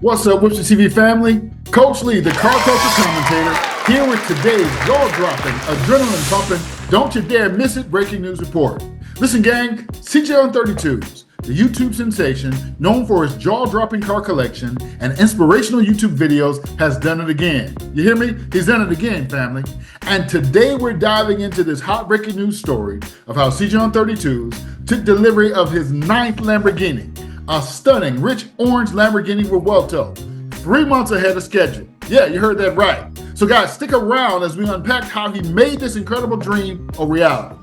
What's up, Whoops TV family? Coach Lee, the car culture commentator, here with today's jaw-dropping, adrenaline-pumping, don't you dare miss it breaking news report. Listen, gang, CJ on 32s, the YouTube sensation known for his jaw-dropping car collection and inspirational YouTube videos, has done it again. You hear me? He's done it again, family. And today we're diving into this hot breaking news story of how CJ on 32s took delivery of his 9th Lamborghini, a stunning Rich Orange Lamborghini Revuelto, 3 months ahead of schedule. Yeah, you heard that right. So guys, stick around as we unpack how he made this incredible dream a reality.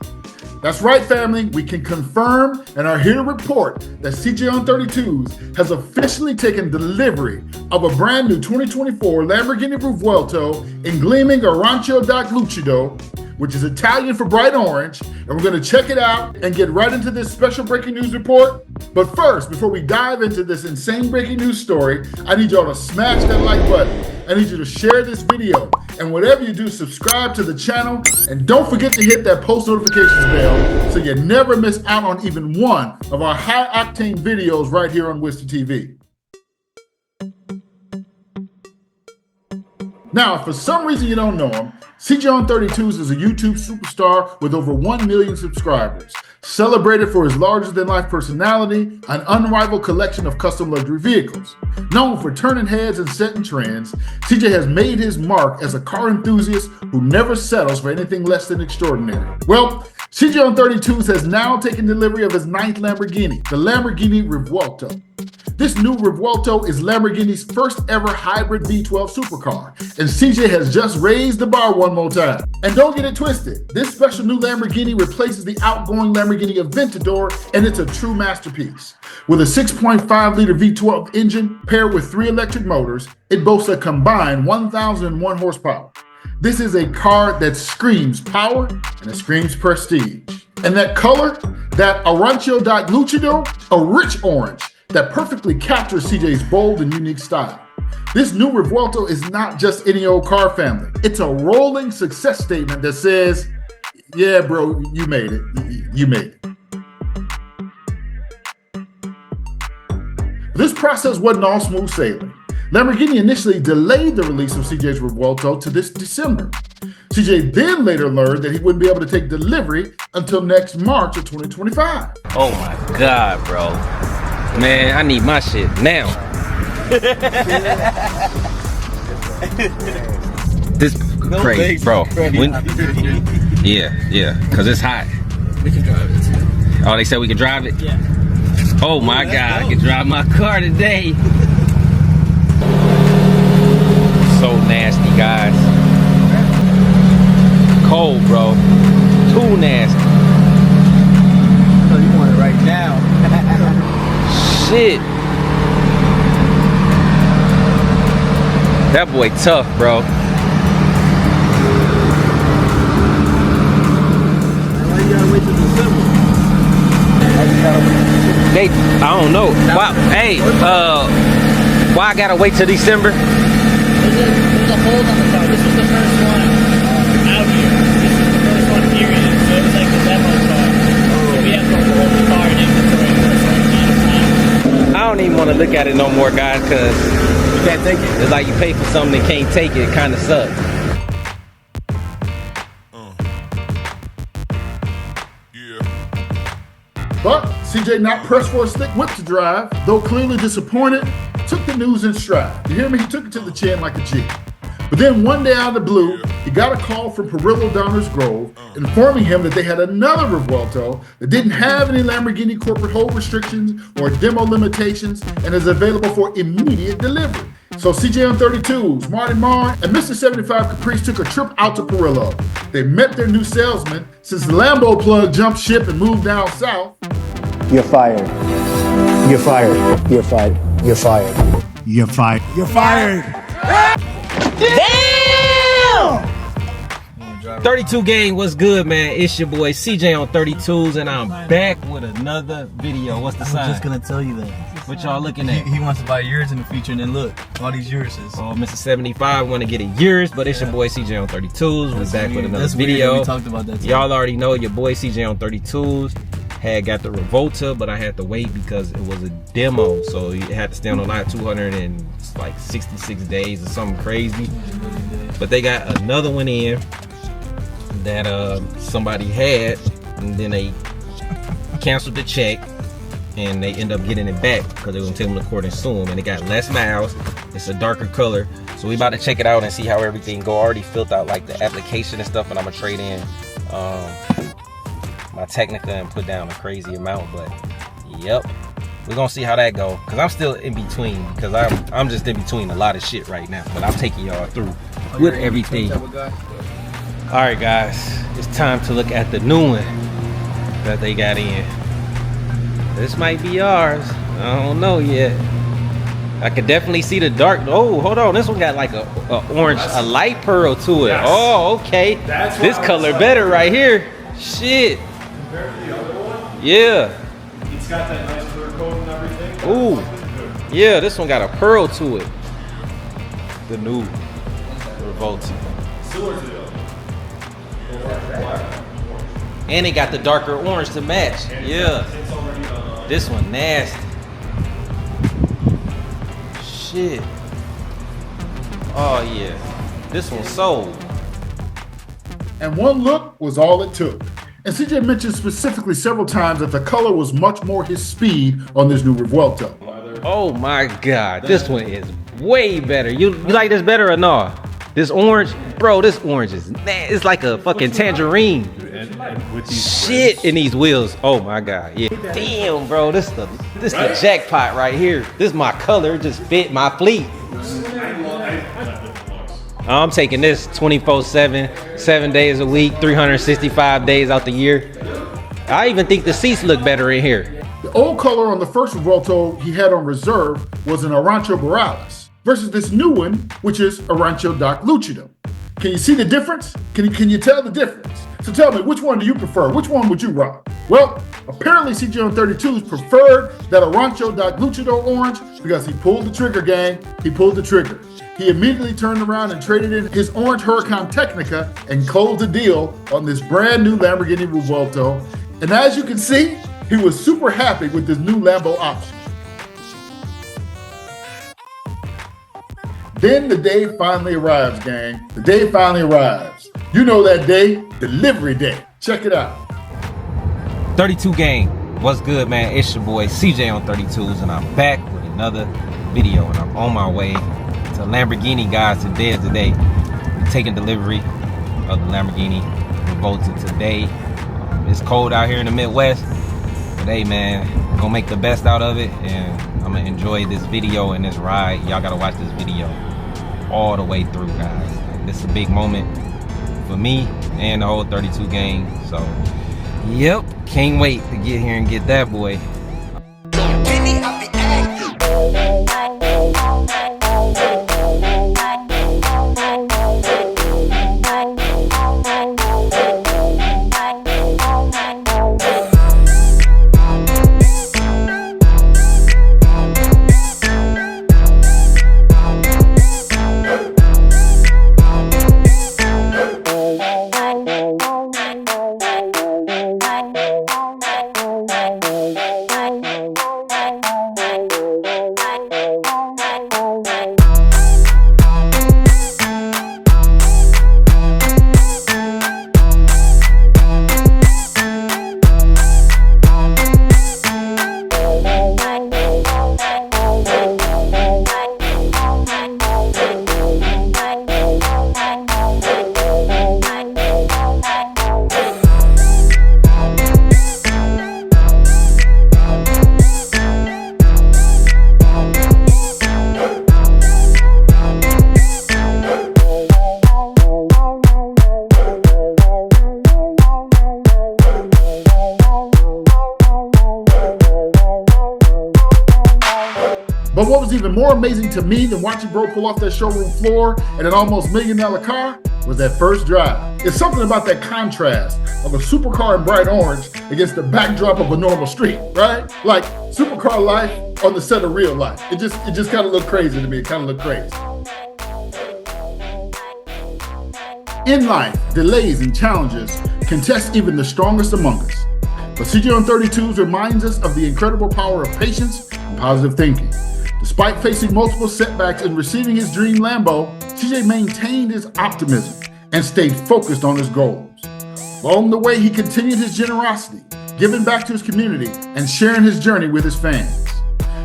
That's right, family, we can confirm and are here to report that CJ on 32s has officially taken delivery of a brand new 2024 Lamborghini Revuelto in gleaming Arancia da Lucido, which is Italian for bright orange, and we're gonna check it out and get right into this special breaking news report. But first, before we dive into this insane breaking news story, I need y'all to smash that like button. I need you to share this video, and whatever you do, subscribe to the channel, and don't forget to hit that post notifications bell so you never miss out on even one of our high-octane videos right here on Whoops TV. Now, if for some reason you don't know him, CJ on 32s is a YouTube superstar with over 1 million subscribers, celebrated for his larger-than-life personality, an unrivaled collection of custom luxury vehicles. Known for turning heads and setting trends, CJ has made his mark as a car enthusiast who never settles for anything less than extraordinary. Well, CJ on 32s has now taken delivery of his 9th Lamborghini, the Lamborghini Revuelto. This new Revuelto is Lamborghini's first ever hybrid V12 supercar, and CJ has just raised the bar one more time. And don't get it twisted, this special new Lamborghini replaces the outgoing Lamborghini Aventador, and it's a true masterpiece. With a 6.5-liter V12 engine paired with 3 electric motors, it boasts a combined 1,001 horsepower. This is a car that screams power and it screams prestige. And that color, that Arancia da Lucido, a rich orange, that perfectly captures CJ's bold and unique style. This new Revuelto is not just any old car, family. It's a rolling success statement that says, yeah, bro, you made it. You made it. This process wasn't all smooth sailing. Lamborghini initially delayed the release of CJ's Revuelto to this December. CJ then later learned that he wouldn't be able to take delivery until next March of 2025. Oh my God, bro. Man, I need my shit now. This crazy, bro. Yeah, cause it's hot. We can drive it. Oh, they said we can drive it? Yeah. Oh my God, I can drive my car today. So nasty, guys. Cold, bro. Too nasty. Oh, you want it right now. Shit. That boy tough, bro. Why you gotta wait till December? I don't know. Why, hey, why I gotta wait till December? There's a hold on the car. This was the first one out here. This is the first one, period. So it was like the demo car. So we have to hold the car in inventory for a certain amount of time. I don't even want to look at it no more, guys, because You can't take it. it's like you pay for something and can't take it. It kind of sucks. But CJ, not pressed for a slick whip to drive, though clearly disappointed, took the news in stride. You hear me? He took it to the chin like a G. But then one day out of the blue, he got a call from Perillo Downers Grove informing him that they had another Revuelto that didn't have any Lamborghini corporate hold restrictions or demo limitations and is available for immediate delivery. So CJ on 32s, Marty Marr, and Mr. 75 Caprice took a trip out to Perillo. They met their new salesman since the Lambo plug jumped ship and moved down south. You're fired. You're fired. You're fired. You're fired. You're fired. You're fired. Damn! 32 gang, what's good, man? It's your boy CJ on 32s, and I'm back with another video. What's the sign? I was just gonna tell you that. What y'all looking at? He wants to buy yours in the future, and then look, all these Urises. Oh, Mr. 75 want to get a yours, but it's your boy CJ on 32s. We're back with another video. We talked about that too. Y'all already know your boy CJ on 32s. had got the Revuelto, but I had to wait because it was a demo, so it had to stay on the line 266 days or something crazy. But they got another one in that somebody had, and then they canceled the check, and they end up getting it back because they're gonna take them to court and sue them. And it got less miles. It's a darker color, so we about to check it out and see how everything go. I already filled out like the application and stuff, and I'm gonna trade in my Technica and put down a crazy amount. But yep, we're gonna see how that go, because I'm still in between, because I'm just in between a lot of shit right now. But I'm taking y'all through with everything. All right, guys, it's time to look at the new one that they got in. This might be ours. I don't know yet. I could definitely see the dark. Oh, hold on. This one got like a orange, a light pearl to it. Yes. Oh, okay. This color better right here. Shit. Compared to the other one? Yeah. It's got that nice clear coat and everything. Ooh. Yeah, this one got a pearl to it. The new Revuelto. Similar to the other one. And it got the darker orange to match. Yeah. This one nasty. Shit. Oh yeah. This one sold. And one look was all it took. And CJ mentioned specifically several times that the color was much more his speed on this new Revuelto. Oh my God, this one is way better. You like this better or no? This orange, bro, this orange is it's like a fucking tangerine. And with these Shit in these wheels. Oh my God, yeah. Damn, bro, this the jackpot right here. This is my color, it just fit my fleet. I'm taking this 24/7, 7 days a week, 365 days out the year. I even think the seats look better in here. The old color on the first Revuelto he had on reserve was an Arancho Borealis versus this new one, which is Arancho Doc Lucido. Can you see the difference? Can you tell the difference? So tell me, which one do you prefer? Which one would you rock? Well, apparently CJ on 32s preferred that Arancho Doc Lucido orange because he pulled the trigger, gang. He pulled the trigger. He immediately turned around and traded in his orange Huracan Technica and closed the deal on this brand new Lamborghini Revuelto. And as you can see, he was super happy with this new Lambo option. Then the day finally arrives, gang. The day finally arrives. You know that day, delivery day. Check it out. 32 gang, what's good, man? It's your boy CJ on 32s, and I'm back with another video, and I'm on my way to Lamborghini, guys. Today is the day. We're taking delivery of the Lamborghini Revuelto today. It's cold out here in the Midwest, but hey, man, gonna make the best out of it, and I'm gonna enjoy this video and this ride. Y'all gotta watch this video all the way through, guys. Like, this is a big moment for me and the whole 32 gang. So, yep, can't wait to get here and get that boy. But what was even more amazing to me than watching bro pull off that showroom floor in an almost $1 million car was that first drive. It's something about that contrast of a supercar in bright orange against the backdrop of a normal street, right? Like supercar life on the set of real life. It just kind of looked crazy to me. It kind of looked crazy. In life, delays and challenges can test even the strongest among us. But CJ on 32s reminds us of the incredible power of patience and positive thinking. Despite facing multiple setbacks and receiving his dream Lambo, CJ maintained his optimism and stayed focused on his goals. Along the way, he continued his generosity, giving back to his community and sharing his journey with his fans.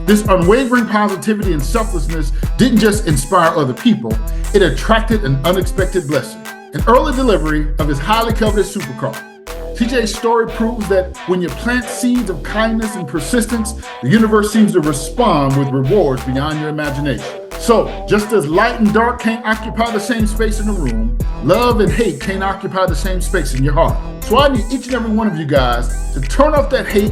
This unwavering positivity and selflessness didn't just inspire other people, it attracted an unexpected blessing, an early delivery of his highly coveted supercar. CJ's story proves that when you plant seeds of kindness and persistence, the universe seems to respond with rewards beyond your imagination. So, just as light and dark can't occupy the same space in the room, love and hate can't occupy the same space in your heart. So I need each and every one of you guys to turn off that hate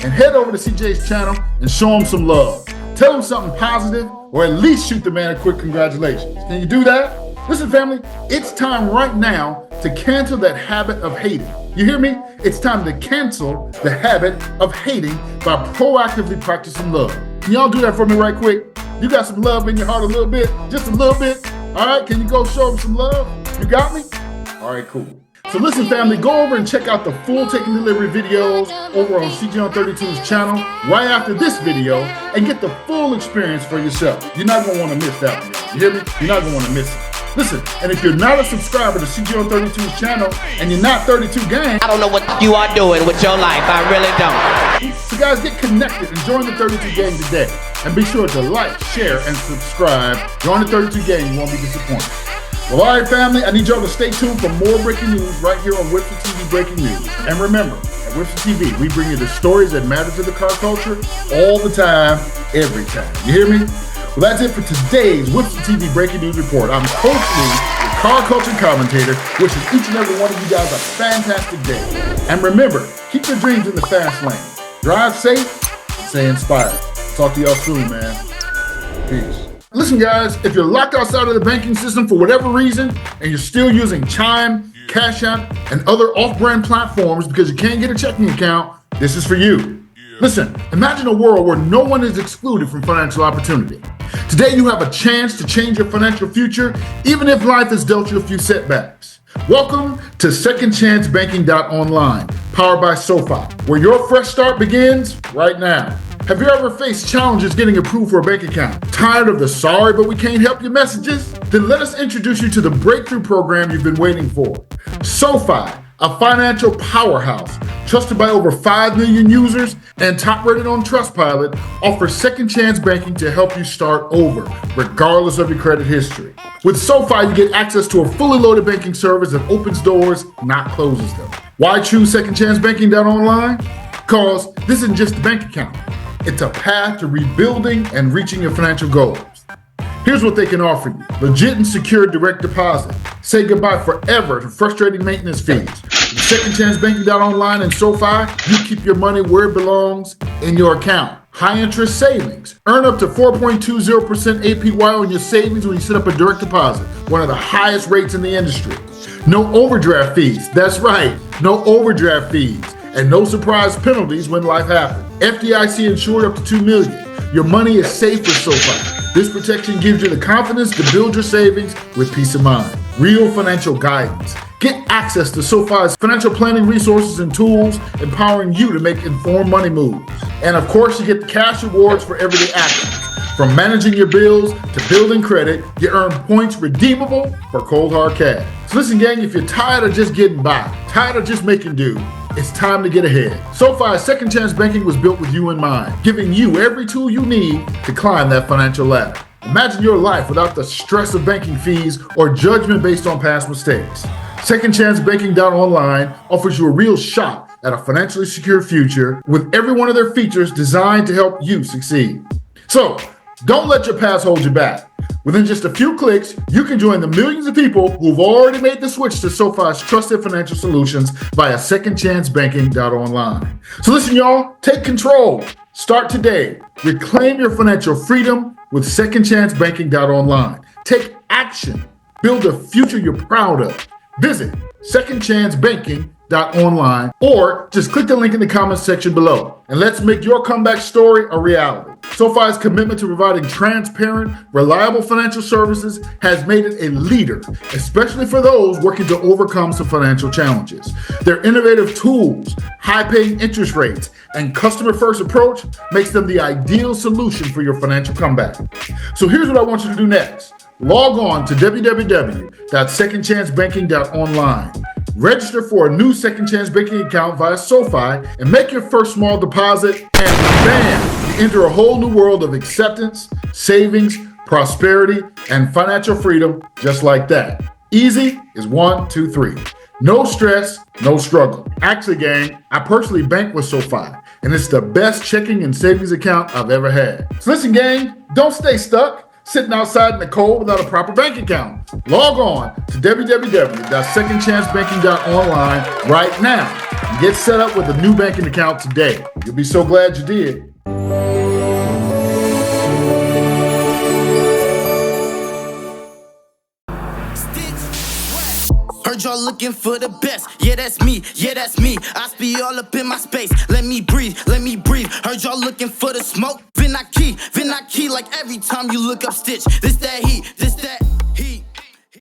and head over to CJ's channel and show him some love. Tell him something positive, or at least shoot the man a quick congratulations. Can you do that? Listen, family, it's time right now to cancel that habit of hating. You hear me? It's time to cancel the habit of hating by proactively practicing love. Can y'all do that for me right quick? You got some love in your heart a little bit? Just a little bit? All right, can you go show them some love? You got me? All right, cool. So listen, family, go over and check out the full Taking Delivery videos over on CJ on 32's channel right after this video and get the full experience for yourself. You're not gonna wanna miss that one. You hear me? You're not gonna wanna miss it. Listen, and if you're not a subscriber to CJ on 32's channel and you're not 32 Gang, I don't know what you are doing with your life. I really don't. so guys, get connected and join the 32 Gang today. And be sure to like, share, and subscribe. Join the 32 Gang, you won't be disappointed. Well, all right, family, I need y'all to stay tuned for more breaking news right here on Whipster TV Breaking News. And remember, at Whipster TV, we bring you the stories that matter to the car culture all the time, every time. You hear me? Well, that's it for today's Whipster TV Breaking News Report. I'm Coach Lee, the car culture commentator, wishing each and every one of you guys a fantastic day. And remember, keep your dreams in the fast lane. Drive safe, stay inspired. Talk to y'all soon, man. Peace. Listen, guys, if you're locked outside of the banking system for whatever reason, and you're still using Chime, Cash App, and other off-brand platforms because you can't get a checking account, this is for you. Listen, imagine a world where no one is excluded from financial opportunity. Today, you have a chance to change your financial future, even if life has dealt you a few setbacks. Welcome to secondchancebanking.online, powered by SoFi, where your fresh start begins right now. Have you ever faced challenges getting approved for a bank account? Tired of the sorry but we can't help you messages? Then let us introduce you to the breakthrough program you've been waiting for. SoFi, a financial powerhouse, trusted by over 5 million users and top rated on Trustpilot, offers second chance banking to help you start over, regardless of your credit history. With SoFi, you get access to a fully loaded banking service that opens doors, not closes them. Why choose secondchancebanking.online? Because this isn't just a bank account. It's a path to rebuilding and reaching your financial goals. Here's what they can offer you. Legit and secure direct deposit. Say goodbye forever to frustrating maintenance fees. With secondchancebanking.online and SoFi, you keep your money where it belongs, in your account. High interest savings. Earn up to 4.20% APY on your savings when you set up a direct deposit, one of the highest rates in the industry. No overdraft fees. That's right, no overdraft fees. And no surprise penalties when life happens. FDIC insured up to $2 million. Your money is safe with SoFi. This protection gives you the confidence to build your savings with peace of mind. Real financial guidance. Get access to SoFi's financial planning resources and tools, empowering you to make informed money moves. And of course, you get the cash rewards for everyday actions. From managing your bills to building credit, you earn points redeemable for cold hard cash. So listen, gang, if you're tired of just getting by, tired of just making do, it's time to get ahead. SoFi's Second Chance Banking was built with you in mind, giving you every tool you need to climb that financial ladder. Imagine your life without the stress of banking fees or judgment based on past mistakes. SecondChanceBanking.online offers you a real shot at a financially secure future with every one of their features designed to help you succeed. So, don't let your past hold you back. Within just a few clicks, you can join the millions of people who've already made the switch to SoFi's trusted financial solutions via SecondChanceBanking.online. So listen, y'all, take control. Start today. Reclaim your financial freedom with SecondChanceBanking.online. Take action. Build a future you're proud of. Visit SecondChanceBanking.online or just click the link in the comments section below. And let's make your comeback story a reality. SoFi's commitment to providing transparent, reliable financial services has made it a leader, especially for those working to overcome some financial challenges. Their innovative tools, high-paying interest rates, and customer-first approach makes them the ideal solution for your financial comeback. So here's what I want you to do next. Log on to www.secondchancebanking.online. Register for a new Second Chance Banking account via SoFi and make your first small deposit, and bam, you enter a whole new world of acceptance, savings, prosperity, and financial freedom just like that. Easy is 1, 2, 3. No stress, no struggle. Actually, gang, I personally bank with SoFi, and it's the best checking and savings account I've ever had. So listen, gang, don't stay stuck sitting outside in the cold without a proper bank account. Log on to www.secondchancebanking.online right now and get set up with a new banking account today. You'll be so glad you did. Heard y'all looking for the best. Yeah, that's me. Yeah, that's me. I be all up in my space. Let me breathe. Let me breathe. Heard y'all looking for the smoke. Vin I key. Like every time you look up Stitch. This that heat. This that.